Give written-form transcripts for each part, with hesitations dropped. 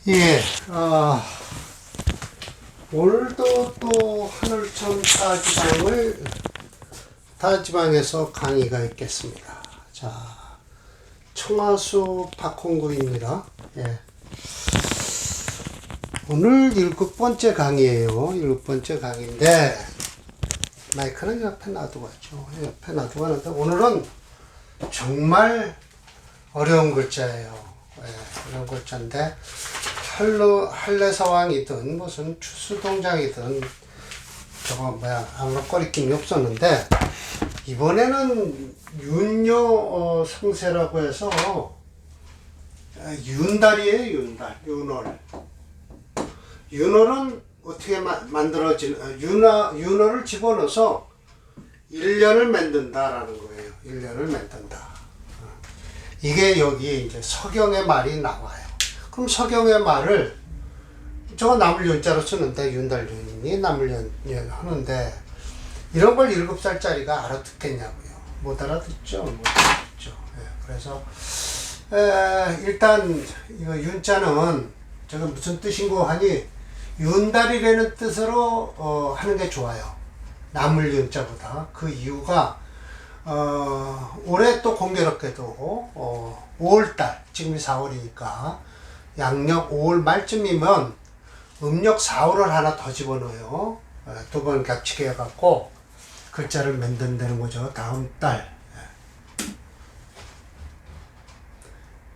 예, 오늘도 또 하늘천 다지방에서 강의가 있겠습니다. 자, 청하수 박홍구입니다. 예. 오늘 7번째 강의예요. 7번째 강의인데, 마이크는 옆에 놔두고 가죠. 옆에 놔두고 하는데, 오늘은 정말 어려운 글자예요. 예, 어려운 글자인데, 한래서왕이든 무슨 추수동장이든 아무런 꺼리낌이 없었는데, 이번에는 윤여 상세라고 해서 윤달이에요. 윤월. 윤월은 어떻게 윤월을 집어넣어서 1년을 만든다라는 거예요. 1년을 만든다. 이게 여기 이제 서경의 말이 나와요. 그럼 서경의 말을 저거 나물 연자로 쓰는데 윤달윤이 나물 연 하는데 이런 걸 7살짜리가 알아듣겠냐고요. 못 알아듣죠. 못 알아듣죠. 예, 그래서 일단 이거 윤자는 저거 무슨 뜻인고 하니 윤달이라는 뜻으로 하는 게 좋아요. 나물 윤자보다. 그 이유가 올해 또 공교롭게도 5월달, 지금이 4월이니까 양력 5월 말쯤이면 음력 4월을 하나 더 집어넣어요. 2번 겹치게 해갖고 글자를 만든다는 거죠. 다음 달.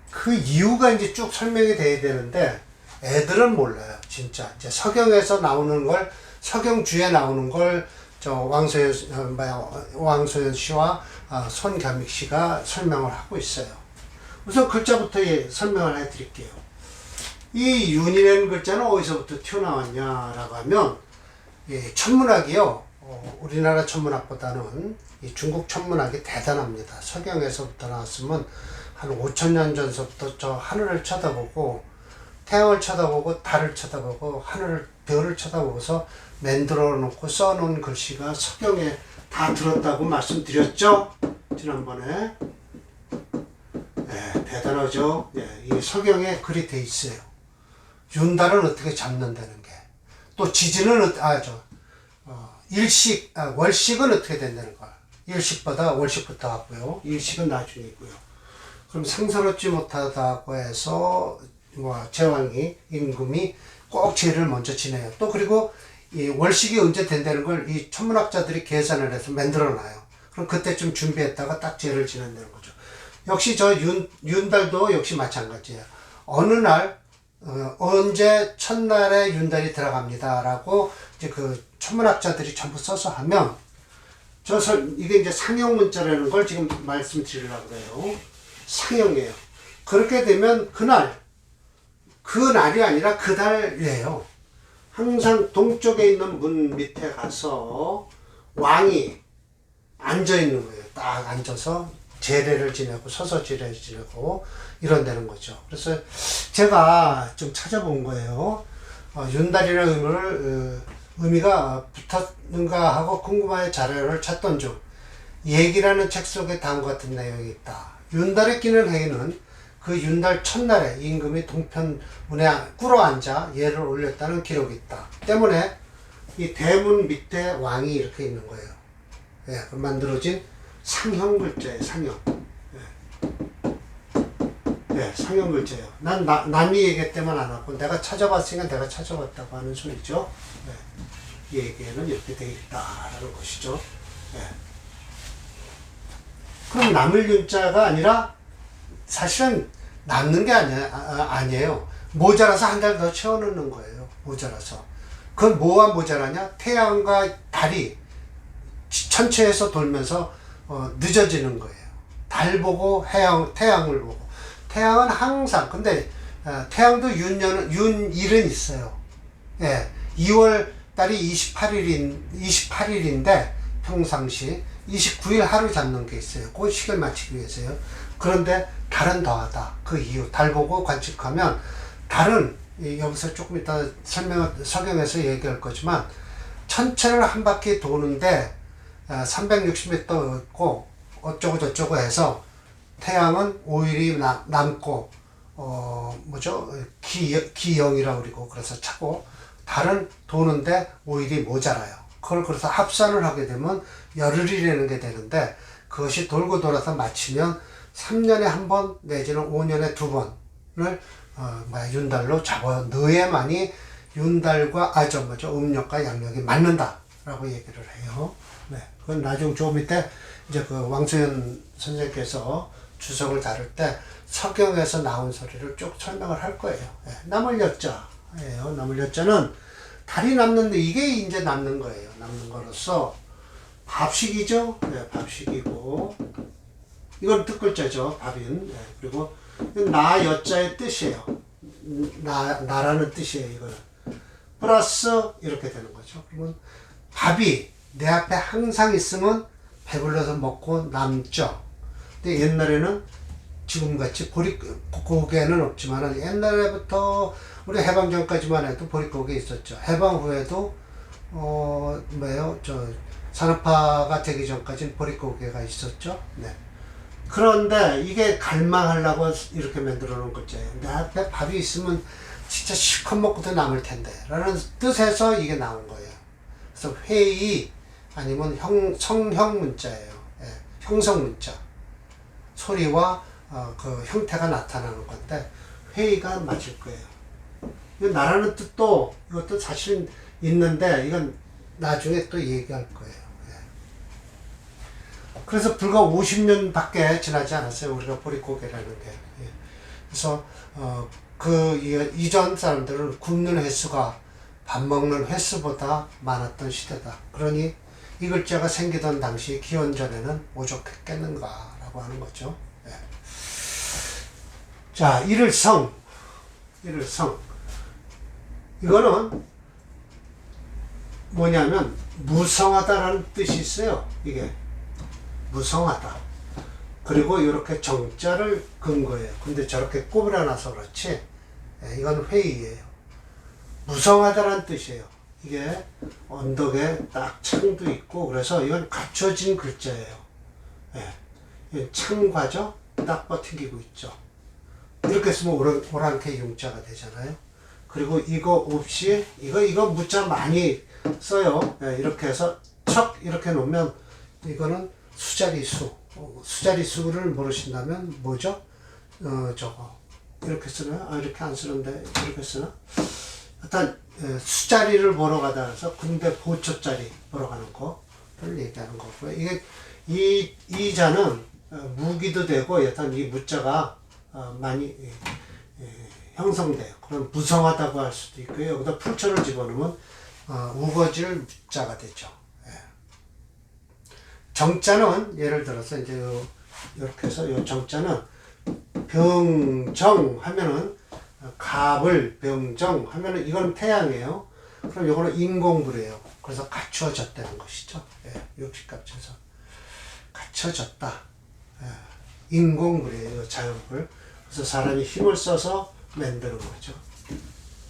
그 이유가 이제 쭉 설명이 돼야 되는데 애들은 몰라요. 진짜. 이제 서경에서 나오는 걸, 서경주에 나오는 걸 저 왕소연 씨와 손겸익 씨가 설명을 하고 있어요. 우선 글자부터 설명을 해 드릴게요. 이 윤이라는 글자는 어디서부터 튀어나왔냐라고 하면, 천문학이요. 우리나라 천문학보다는 이 중국 천문학이 대단합니다. 서경에서부터 나왔으면 한 5,000년 전서부터 저 하늘을 쳐다보고, 태양을 쳐다보고, 달을 쳐다보고, 별을 쳐다보고서 만들어 놓고 써놓은 글씨가 서경에 다 들었다고 말씀드렸죠? 지난번에. 네, 대단하죠? 네, 이 서경에 글이 돼 있어요. 윤달은 어떻게 잡는다는 게. 또 지진은, 월식은 어떻게 된다는 걸. 일식보다 월식부터 왔고요. 일식은 나중이고요. 그럼 상서롭지 못하다고 해서, 제왕이, 임금이 꼭 제를 먼저 지내요. 또 그리고 이 월식이 언제 된다는 걸 이 천문학자들이 계산을 해서 만들어 놔요. 그럼 그때쯤 준비했다가 딱 제를 지낸다는 거죠. 역시 저 윤달도 역시 마찬가지예요. 어느 날, 언제 첫날에 윤달이 들어갑니다라고 이제 그 천문학자들이 전부 써서 하면, 이게 이제 상형 문자라는 걸 지금 말씀드리려고 해요. 상형이에요. 그렇게 되면 그 날이 아니라 그 달이에요. 항상 동쪽에 있는 문 밑에 가서 왕이 앉아 있는 거예요. 딱 앉아서 제례를 지내고 서서 제례를 지내고 이런다는 거죠. 그래서 제가 좀 찾아본 거예요. 윤달이라는 의미가 붙었는가 하고 궁금하여 자료를 찾던 중 얘기라는 책 속에 다음과 같은 내용이 있다. 윤달에 끼는 해에는 그 윤달 첫날에 임금이 동편문에 꿇어앉아 예를 올렸다는 기록이 있다. 때문에 이 대문 밑에 왕이 이렇게 있는 거예요. 예, 만들어진 상형 글자예요. 상형. 예, 상형 글자예요. 난 남이 얘기 때문에 안 하고 내가 찾아봤으니까 내가 찾아봤다고 하는 소리죠. 예, 이 얘기에는 이렇게 되어 있다라는 것이죠. 예. 그럼 남을 윤자가 아니라 사실은 남는 게 아니에요. 모자라서 한 달 더 채워넣는 거예요. 모자라서. 그건 뭐가 모자라냐? 태양과 달이 천체에서 돌면서 늦어지는 거예요. 달 보고 태양을 보고. 태양은 항상, 근데 태양도 윤일은 있어요. 예, 2월 달이 28일인데 평상시 29일 하루 잡는 게 있어요. 그 시기를 맞추기 위해서요. 그런데 달은 더하다. 그 이유. 달 보고 관측하면 달은 여기서 조금 이따 설명에서 얘기할 거지만 천체를 한 바퀴 도는데 360m 있고 어쩌고 저쩌고 해서 태양은 5일이 남고 뭐죠? 기형이라고 그러고 그래서 차고 달은 도는데 오일이 모자라요. 그걸 그래서 합산을 하게 되면 열흘이라는 게 되는데 그것이 돌고 돌아서 마치면 3년에 한 번 내지는 5년에 두 번을 윤달로 잡아 넣어야만이 윤달과 음력과 양력이 맞는다라고 얘기를 해요. 네, 그건 나중 좀 이때 이제 그 왕소연 선생님께서 주석을 다룰 때 서경에서 나온 소리를 쭉 설명을 할 거예요. 네, 남을여자예요. 남을여자는 달이 남는데 이게 이제 남는 거예요. 남는 거로서 밥식이죠. 네, 밥식이고 이건 뜻글자죠. 밥인. 네, 그리고 나 여자의 뜻이에요. 나라는 뜻이에요. 이거는 플러스 이렇게 되는 거죠. 그러면 밥이 내 앞에 항상 있으면 배불러서 먹고 남죠. 근데 옛날에는 지금같이 보릿고개는 없지만 옛날에부터 우리 해방 전까지만 해도 보릿고개 있었죠. 해방 후에도 산업화가 되기 전까지는 보릿고개가 있었죠. 네. 그런데 이게 갈망하려고 이렇게 만들어 놓은 거잖아요. 내 앞에 밥이 있으면 진짜 실컷 먹고도 남을 텐데 라는 뜻에서 이게 나온 거예요. 그래서 회의 아니면 성형 문자예요. 예, 형성 문자. 소리와 그 형태가 나타나는 건데 회의가 맞을 거예요. 이 나라는 뜻도 이것도 사실은 있는데 이건 나중에 또 얘기할 거예요. 예. 그래서 불과 50년밖에 지나지 않았어요. 우리가 보릿고개라는 게. 예. 그래서 이전 사람들은 굶는 횟수가 밥 먹는 횟수보다 많았던 시대다. 그러니 이 글자가 생기던 당시 기원전에는 오죽했겠는가라고 하는 거죠. 예. 자, 일을성. 이거는 뭐냐면 무성하다라는 뜻이 있어요. 이게 무성하다. 그리고 이렇게 정자를 근 거예요. 근데 저렇게 꼬부려놔서 그렇지. 예, 이건 회의예요. 무성하다라는 뜻이에요. 이게 언덕에 딱 창도 있고 그래서 이건 갖춰진 글자예요. 예, 창과죠. 딱 버티고 있죠. 이렇게 쓰면 오랑캐 융자가 되잖아요. 그리고 이거 없이 이거 무자 많이 써요. 예, 이렇게 해서 척 이렇게 놓으면 이거는 수자리수. 수자리수를 모르신다면 뭐죠? 저거 이렇게 쓰나? 이렇게 안 쓰는데 이렇게 쓰나? 일단 수자리를 보러 가다 해서 군대 보초자리 보러 가는 거를 얘기하는 거고요. 이게 이 자는 무기도 되고 여튼 이 무자가 많이 형성돼요. 그럼 무성하다고 할 수도 있고요. 여기다 풀초를 집어넣으면 우거질 무자가 되죠. 예. 정자는 예를 들어서 이제 이렇게 해서 요 정자는 병정 하면은 갑을 병정 하면은 이거는 태양이에요. 그럼 요거는 인공불이에요. 그래서 갖추어졌다는 것이죠. 예, 육식값에서 갖춰졌다. 예, 인공불이에요. 자연불. 그래서 사람이 힘을 써서 만드는 거죠.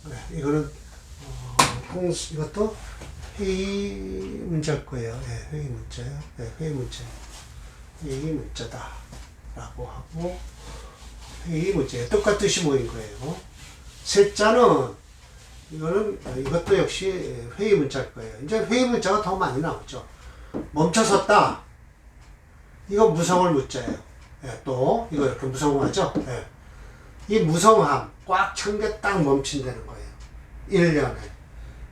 예, 이거는 이것도 회의 문자일 거예요. 예, 회의 문자예요. 예, 회의 문자다 라고 하고 회의 문자예요. 뜻과 뜻이 모인 거예요. 세자는 이것도 역시 회의 문자일 거예요. 이제 회의 문자가 더 많이 나오죠. 멈춰섰다. 이거 무성을 문자예요. 예, 또 이거 이렇게 무성하죠. 예. 이 무성함 꽉 찬 게 딱 멈춘다는 거예요. 1년에.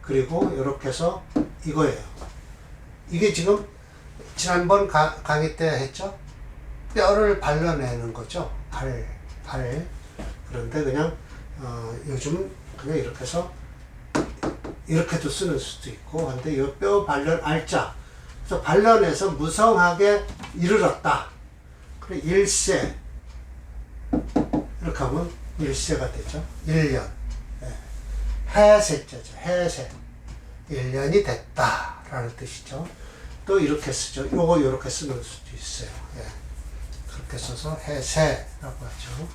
그리고 이렇게 해서 이거예요. 이게 지금 지난번 강의 때 했죠. 뼈를 발라내는 거죠. 발. 그런데 그냥 요즘 그냥 이렇게 해서 이렇게도 쓰는 수도 있고 근데 이 뼈 발른 알자. 그래서 발라내서 무성하게 이르렀다. 그래 일세 이렇게 하면 일세가 되죠. 1년. 예. 해세자죠. 해세. 1년이 됐다라는 뜻이죠. 또 이렇게 쓰죠. 요거 요렇게 쓰는 수도 있어요. 예. 그렇게 써서 해세라고 하죠.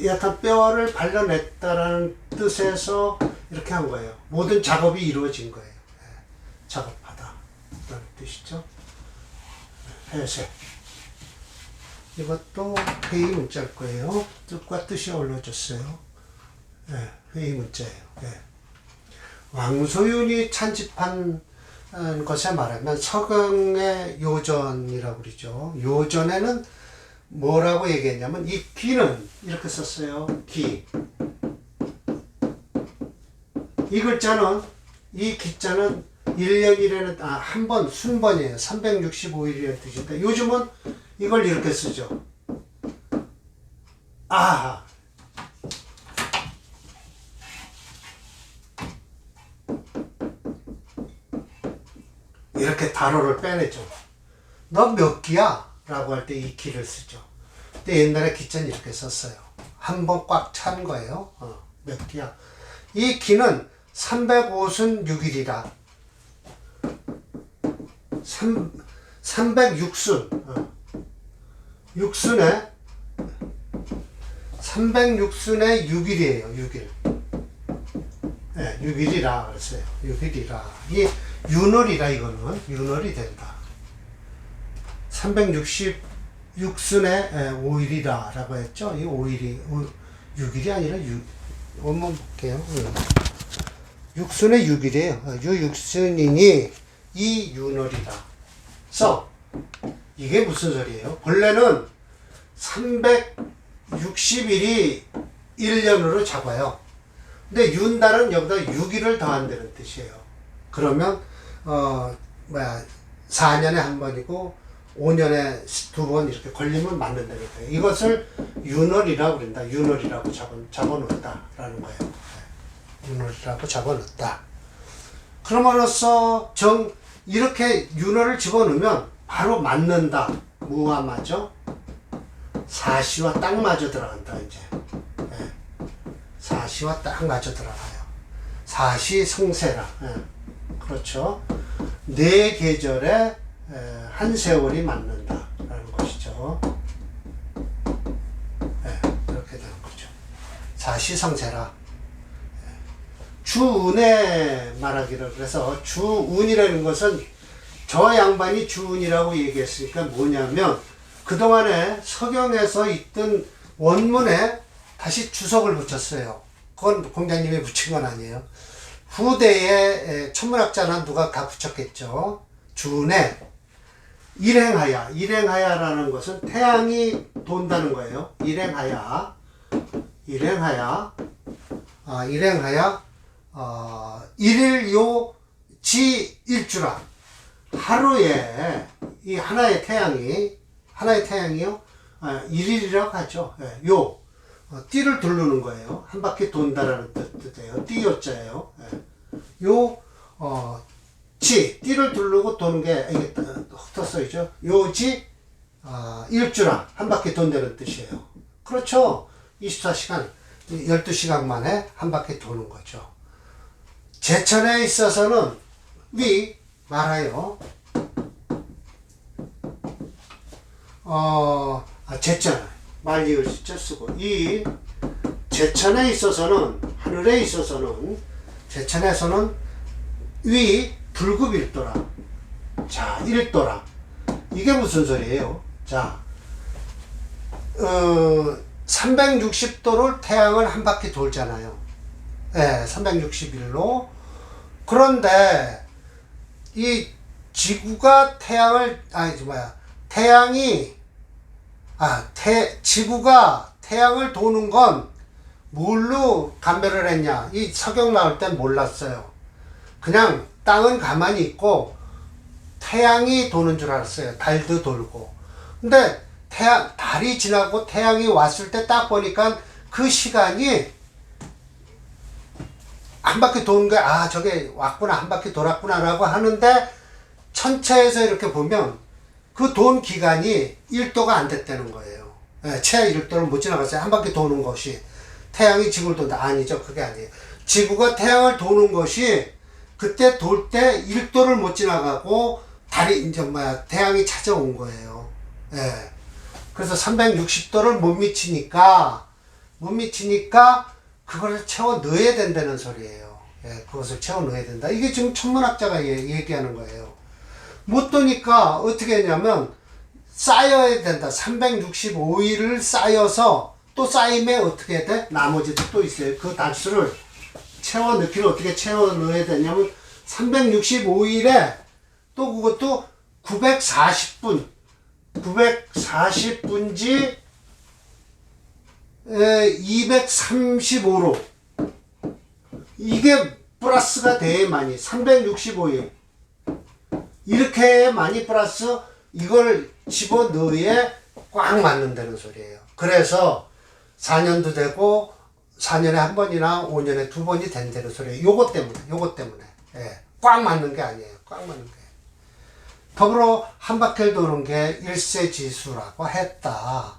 여하튼 뼈를 발라냈다라는 뜻에서 이렇게 한 거예요. 모든 작업이 이루어진 거예요. 예. 작업하다 라는 뜻이죠. 해세. 이것도 회의 문자일 거예요. 뜻과 뜻이 어우러졌어요. 예, 회의 문자예요. 예. 왕소윤이 찬집한 것에 말하면 서경의 요전이라고 그러죠. 요전에는 뭐라고 얘기했냐면 이 기는 이렇게 썼어요. 기. 이 글자는 이 기자는 1년 1회는 한 번 순번이에요. 365일이라는 뜻인데 요즘은 이걸 이렇게 쓰죠. 아 이렇게 단어를 빼내죠. 너 몇 기야? 라고 할 때 이 기를 쓰죠. 근데 옛날에 기자는 이렇게 썼어요. 한 번 꽉 찬 거예요. 몇 기야? 이 기는 356일이라 306순 육순에 306순에 6일이에요. 6일. 네, 6일이라 그랬어요. 6일이라. 이 윤월이라 이거는 윤월이 된다. 366순에 5일이라 라고 했죠. 이 5일이 6일이 아니라 한번 볼게요. 육순의 6일이에요. 육순이니 이 윤월이다. 그래서 이게 무슨 소리예요? 본래는 360일이 1년으로 잡아요. 근데 윤달은 여기다 6일을 더한다는 뜻이에요. 그러면 4년에 한 번이고 5년에 2번 이렇게 걸리면 맞는다는 거예요. 이것을 윤월이라고 그런다. 윤월이라고 잡아놓았다라는 거예요. 윤월이라고 잡아놓았다. 그럼으로써 이렇게 윤월을 집어넣으면 바로 맞는다. 뭐가 맞죠? 사시와 딱 맞아 들어간다. 이제 사시와 딱 맞아 들어가요. 사시 성세라. 그렇죠. 네 계절에 한 세월이 맞는다라는 것이죠. 이렇게 되는 거죠. 사시성세라. 주운에 말하기를 그래서 주운이라는 것은 저 양반이 주운이라고 얘기했으니까 뭐냐면 그동안에 서경에서 있던 원문에 다시 주석을 붙였어요. 그건 공자님이 붙인 건 아니에요. 후대에 천문학자나 누가 다 붙였겠죠. 주운에 일행하야라는 것은 태양이 돈다는 거예요. 일행하야 일일요 일주라. 하루에 이 하나의 태양이요. 일일이라고 하죠. 띠를 두르는 거예요. 한 바퀴 돈다라는 뜻이에요. 띠요자예요. 띠를 두르고 도는 게 이게 흩어 써있죠. 요지 일주라 한 바퀴 돈다는 뜻이에요. 그렇죠. 24시간 12시간 만에 한 바퀴 도는 거죠. 제천에 있어서는 말아요. 제천 말리을 시자 쓰고 이 제천에 있어서는 하늘에 있어서는 제천에서는 불급일도라. 자, 일도라. 이게 무슨 소리예요? 자, 360도를 태양을 한 바퀴 돌잖아요. 360일로. 그런데 이 지구가 지구가 태양을 도는 건 뭘로 감별을 했냐? 이 서경 나올 땐 몰랐어요. 그냥 땅은 가만히 있고 태양이 도는 줄 알았어요. 달도 돌고. 근데 달이 지나고 태양이 왔을 때 딱 보니까 그 시간이 한 바퀴 도는 게 저게 왔구나, 한 바퀴 돌았구나 라고 하는데 천체에서 이렇게 보면 그 돈 기간이 1도가 안 됐다는 거예요. 채 1도를 못 지나갔어요. 한 바퀴 도는 것이. 태양이 지구를 돈다. 아니죠. 그게 아니에요. 지구가 태양을 도는 것이 그때 돌 때 1도를 못 지나가고 태양이 찾아온 거예요. 그래서 360도를 못 미치니까 그걸 채워 넣어야 된다는 소리예요. 그것을 채워 넣어야 된다. 이게 지금 천문학자가 얘기하는 거예요. 못 도니까 어떻게 했냐면 쌓여야 된다. 365일을 쌓여서 또 쌓이면 어떻게 돼? 나머지도 또 있어요. 그 달수를 채워 넣기를 어떻게 채워 넣어야 되냐면 365일에 또 그것도 940분 940분지 235로 이게 플러스가 돼야만이 365일 이렇게 많이 플러스 이걸 집어넣어야 꽉 맞는다는 소리예요. 그래서 4년도 되고 4년에 한 번이나 5년에 두 번이 된다는 소리예요. 요것 때문에 예, 꽉 맞는 게 아니에요. 꽉 맞는 게. 더불어 한 바퀴를 도는 게 일세지수라고 했다.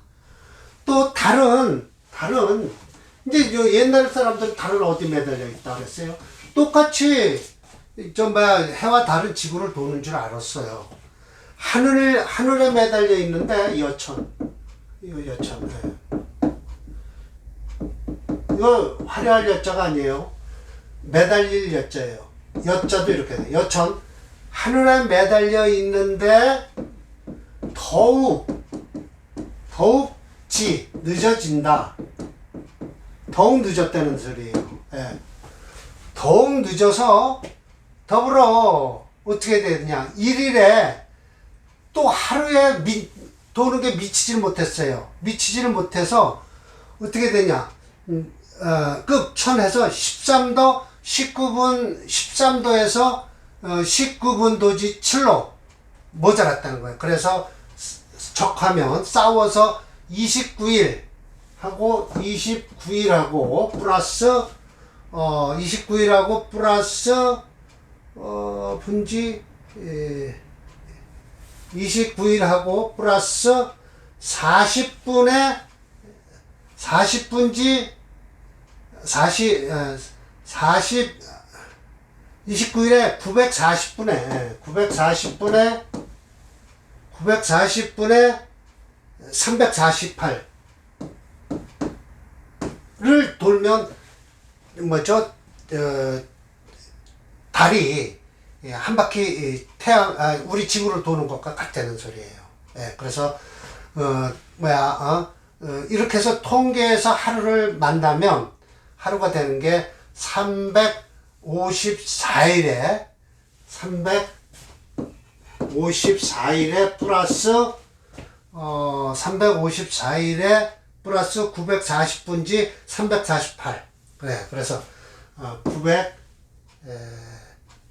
또 다른 이제 요 옛날 사람들은 달은 어디 매달려 있다 그랬어요. 똑같이 해와 다른 지구를 도는 줄 알았어요. 하늘에 매달려 있는데 여천. 이거 여천. 네. 이거 화려할 여자가 아니에요. 매달릴 여자예요. 여자도 이렇게 돼. 여천. 하늘에 매달려 있는데 더욱지 늦어진다. 더욱 늦었다는 소리예요. 예. 더욱 늦어서 더불어 어떻게 되느냐. 1일에 또 하루에 도는 게 미치지를 못했어요. 미치지를 못해서 어떻게 되냐. 급천해서 13도에서 19분 도지 7로 모자랐다는 거예요. 그래서 적하면 싸워서 29일하고 플러스 분지 29일하고 플러스 40분지 29일에 940분에 348를 돌면 달이 한 바퀴 우리 지구를 도는 것과 같다는 소리예요. 예, 그래서 이렇게 해서 통계에서 하루를 만나면 하루가 되는 게 354일에 플러스 354일에 플러스 940분지 348. 그래. 그래서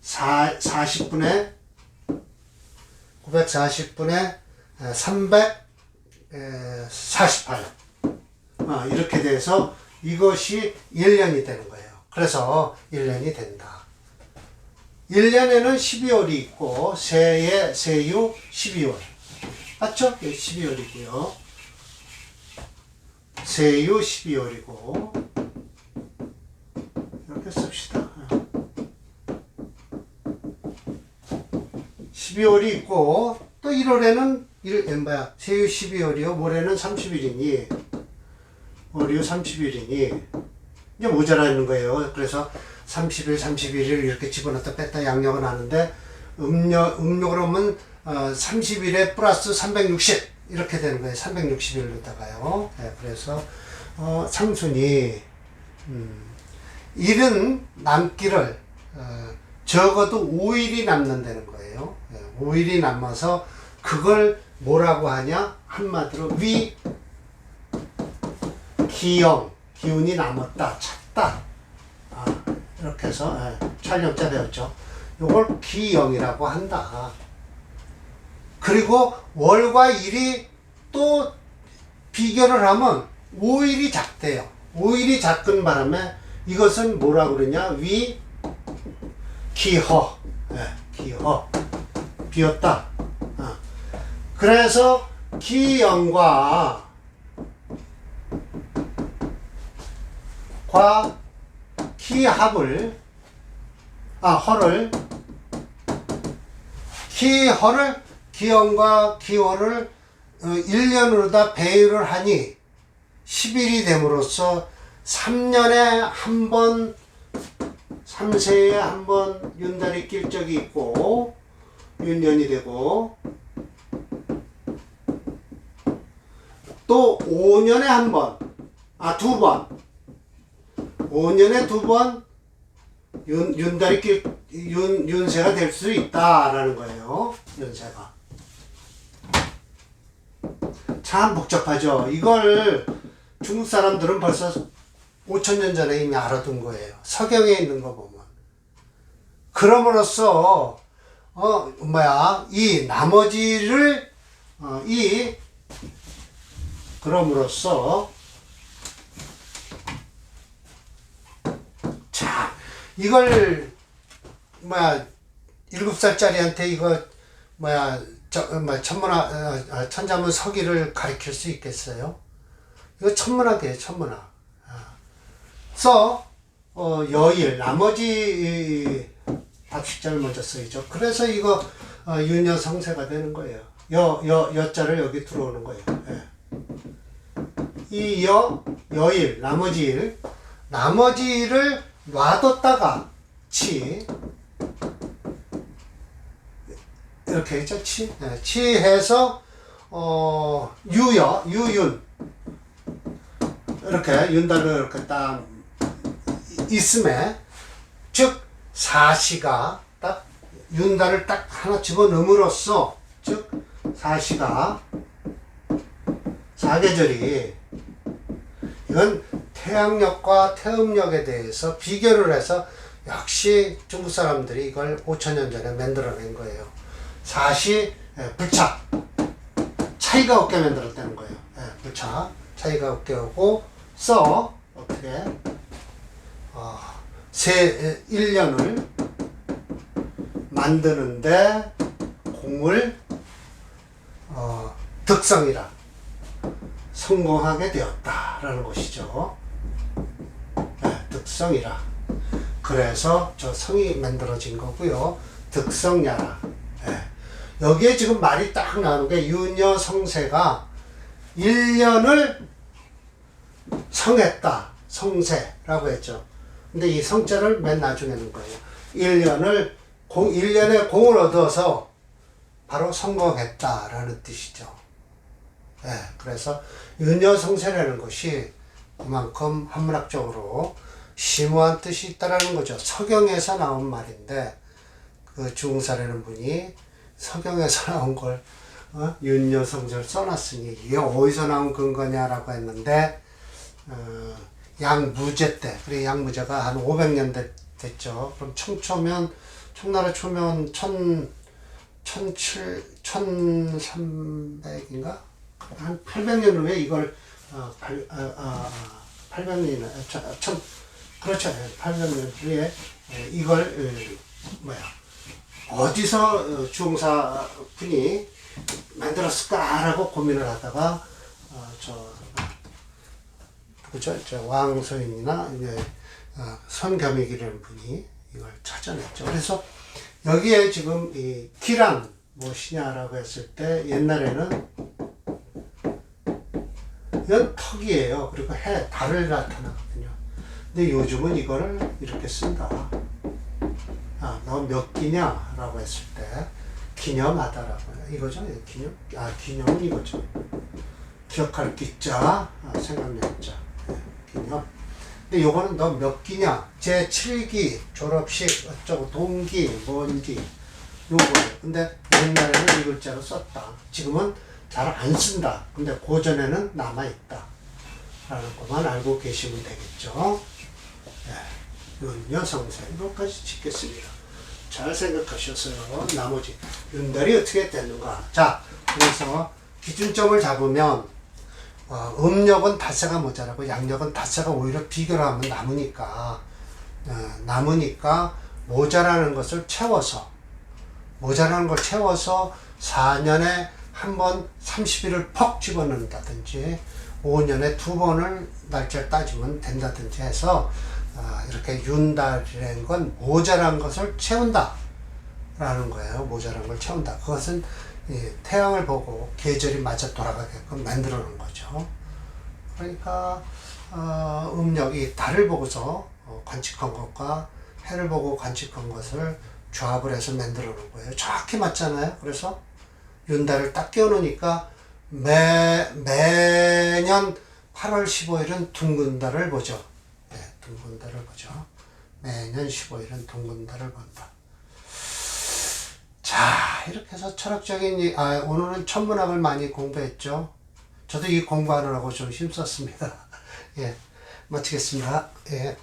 940분에 348. 이렇게 돼서 이것이 1년이 되는 거예요. 그래서 1년이 된다. 1년에는 12월이 있고 세유 12월. 맞죠? 12월이고요. 세유 12월이고 이렇게 씁시다. 12월이 있고 또 1월에는 세유 12월이요. 모레는 30일이니 월요 30일이니 이제 모자라는 거예요. 그래서 30일, 31일 이렇게 집어넣다 뺐다 양력은 하는데 음력으로 하면 30일에 플러스 360 이렇게 되는 거예요. 360일로다가요. 네, 그래서 상순이 일은 남기를 적어도 5일이 남는다는 거예요. 5일이 남아서 그걸 뭐라고 하냐? 한마디로 기운이 남았다, 찼다. 이렇게 해서 촬영자 배웠죠. 이걸 기영이라고 한다. 그리고 월과 일이 또 비교를 하면 5일이 작대요. 5일이 작은 바람에 이것은 뭐라고 그러냐? 기허. 기허. 비었다. 그래서 기영과 기합을 기영과 기호를 1년으로 다 배율을 하니 10일이 됨으로써 3년에 한 번 3세에 한 번 윤달이 낄 적이 있고 윤년이 되고 또 5년에 한 번, 두 번, 5년에 두 번 윤세가 될 수 있다라는 거예요. 윤세가. 참 복잡하죠. 이걸 중국 사람들은 벌써 5,000년 전에 이미 알아둔 거예요. 서경에 있는 거 보면. 그럼으로써 이 나머지를 그럼으로써 자 이걸 7살짜리한테 이거 천자문 서기를 가르칠 수 있겠어요? 이거 천문학이에요, 천문학. 여일 나머지 답식자를 먼저 쓰이죠. 그래서 이거 윤여성세가 되는 거예요. 여자를 여기 들어오는 거예요. 예. 이 여일 나머지 일을 놔뒀다가 이렇게 했죠. 치해서 유윤 이렇게 윤달을 이렇게 딱 있음에 즉 사시가 딱 윤달을 딱 하나 집어넣음으로써 즉 사시가 사계절이 이건 태양력과 태음력에 대해서 비교를 해서 역시 중국 사람들이 이걸 5,000년 전에 만들어낸 거예요. 사시 불차 차이가 없게 만들었다는 거예요. 불차 차이가 없게 하고 어떻게 1년을 만드는데 공을 득성이라 성공하게 되었다라는 것이죠. 득성이라. 그래서 저 성이 만들어진 거고요. 득성야라. 여기에 지금 말이 딱 나오는 게 윤여성세가 1년을 성했다. 성세라고 했죠. 근데 이 성자를 맨 나중에 넣은 거예요. 1년에 공을 얻어서 바로 성공했다라는 뜻이죠. 그래서 윤여성세라는 것이 그만큼 한문학적으로 심오한 뜻이 있다라는 거죠. 서경에서 나온 말인데 그 중사라는 분이 서경에서 나온 걸 윤여성세를 써놨으니 이게 어디서 나온 근거냐라고 했는데 양무제 때, 그래 양무제가 한 500년 됐죠. 그럼 청나라 초면 1300인가? 한 800년 후에 이걸 800년 그렇죠. 800년 후에 이걸 어디서 중사 분이 만들었을까라고 고민을 하다가 저 왕소인이나 손겸익이라는 분이 이걸 찾아냈죠. 그래서 여기에 지금 이 기란 무엇이냐라고 했을 때 옛날에는 이건 턱이에요. 그리고 달을 나타나거든요. 근데 요즘은 이거를 이렇게 쓴다. 너 몇 기냐라고 했을 때 기념하다라고 해요. 이거죠. 기념은 이거죠. 기억할 기자, 생각날 자. 기념. 근데 요거는 너 몇 기냐? 제7기 졸업식 어쩌고 동기 뭔기 요거예요. 근데 옛날에는 이 글자로 썼다. 지금은 잘 안 쓴다. 근데 고전에는 남아있다. 라는 것만 알고 계시면 되겠죠. 윤여성세 이것까지 짓겠습니다. 잘 생각하셨어요. 나머지 윤달이 어떻게 됐는가. 자, 그래서 기준점을 잡으면 음력은 닷새가 모자라고 양력은 닷새가 오히려 비교를 하면 남으니까 모자라는 것을 채워서 4년에 한 번 30일을 퍽 집어넣는다든지 5년에 2번을 날짜를 따지면 된다든지 해서 이렇게 윤달이라는 건 모자란 것을 채운다 라는 거예요. 모자란 걸 채운다. 그것은 태양을 보고 계절이 맞아 돌아가게끔 만들어 놓은 거죠. 그러니까 음력이 달을 보고서 관측한 것과 해를 보고 관측한 것을 조합을 해서 만들어 놓은 거예요. 정확히 맞잖아요. 그래서 윤달을 딱 끼워 놓으니까 매년 8월 15일은 둥근 달을 보죠. 네, 둥근 달을 보죠. 매년 15일은 둥근 달을 본다. 자, 이렇게 해서 철학적인, 오늘은 천문학을 많이 공부했죠. 저도 이 공부하느라고 좀 힘썼습니다. 예, 마치겠습니다. 예.